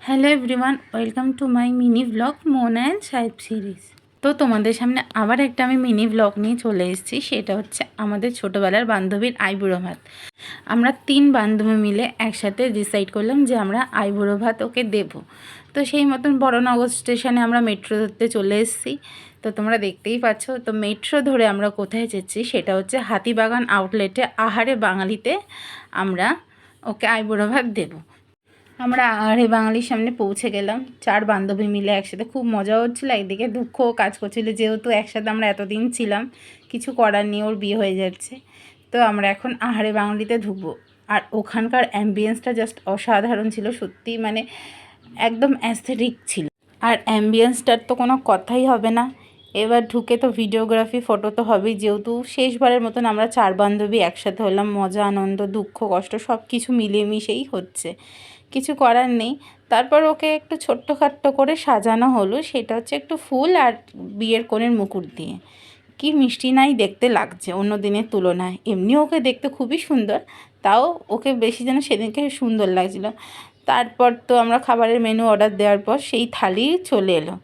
Hello everyone, welcome to my mini blog Mona and সাহেব series. তো তোমাদের সামনে আবার একটা আমি মিনি ব্লগ নিয়ে চলে এসেছি। সেটা হচ্ছে আমাদের ছোটোবেলার বান্ধবীর আইবুড়ো ভাত। আমরা 3 বান্ধবী মিলে একসাথে ডিসাইড করলাম যে আমরা আইবুড়ো ভাত ওকে দেব। তো সেই মতন বড়নগর স্টেশনে আমরা মেট্রো ধরতে চলে এসেছি। তো তোমরা দেখতেই পাচ্ছ। তো মেট্রো ধরে আমরা কোথায় যাচ্ছি সেটা হচ্ছে হাতিবাগান আউটলেটে আহারে বাঙালিতে আমরা ওকে আইবুড়ো ভাত দেবো। আমরা আহারে বাঙালির সামনে পৌঁছে গেলাম 4 বান্ধবী মিলে একসাথে। খুব মজা হচ্ছিলো, একদিকে দুঃখও কাজ করছিলো, যেহেতু একসাথে আমরা এতদিন ছিলাম, কিছু করার নেই, ওর বিয়ে হয়ে যাচ্ছে। তো আমরা এখন আহারে বাঙালিতে ঢুকবো। আর ওখানকার অ্যাম্বিয়েন্সটা জাস্ট অসাধারণ ছিল সত্যি, মানে একদম অ্যাস্থেটিক ছিল। আর অ্যাম্বিয়েন্সটার তো কোনো কথাই হবে না। এবার ঢুকে তো ভিডিওগ্রাফি, ফটো তো হবেই, যেহেতু শেষবারের মতন আমরা 4 বান্ধবী একসাথে হলাম। মজা, আনন্দ, দুঃখ, কষ্ট সব কিছু মিলিয়ে মিশেই হচ্ছে, কিছু করার নেই। তারপর ওকে একটু ছোট্টখাট্ট করে সাজানো হলো, সেটা হচ্ছে একটু ফুল আর বিয়ের কোণের মুকুট দিয়ে। কি মিষ্টি নাই দেখতে লাগছে অন্য দিনের তুলনায়। এমনি ওকে দেখতে খুবই সুন্দর, তাও ওকে বেশি যেন সেদিনকে সুন্দর লাগছিল। তারপর তো আমরা খাবারের মেনু অর্ডার দেওয়ার পর সেই থালি চলে এলো।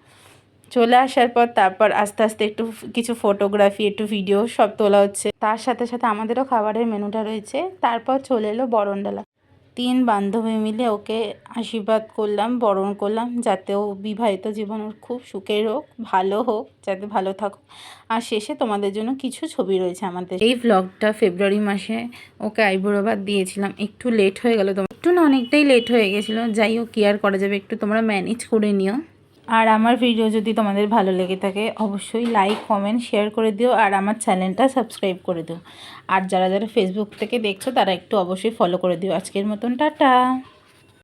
চলে আসার পর তারপর আস্তে আস্তে একটু কিছু ফটোগ্রাফি, একটু ভিডিও সব তোলা হচ্ছে। তার সাথে সাথে আমাদেরও খাবারের মেনুটা রয়েছে। তারপর চলে এলো বরণডালা। 3 বান্ধবী মিলে ওকে আশীর্বাদ করলাম, বরণ করলাম, যাতে ও বিবাহিত জীবন ওর খুব সুখের হোক, ভালো হোক, যাতে ভালো থাকুক। আর শেষে তোমাদের জন্য কিছু ছবি রয়েছে আমাদের। এই ভ্লগটা ফেব্রুয়ারি মাসে ওকে আইবুড়ো ভাত দিয়েছিলাম। একটু লেট হয়ে গেল, একটু না অনেকটাই লেট হয়ে গেছিলো। যাই হোক, কি আর করা যাবে, একটু তোমরা ম্যানেজ করে নিও। আর আমার ভিডিও যদি তোমাদের ভালো লেগে থাকে অবশ্যই লাইক, কমেন্ট, শেয়ার করে দিও। আর আমার চ্যানেলটা সাবস্ক্রাইব করে দিও। আর যারা যারা ফেসবুক থেকে দেখছো তারা একটু অবশ্যই ফলো করে দিও। আজকের মতন টাটা।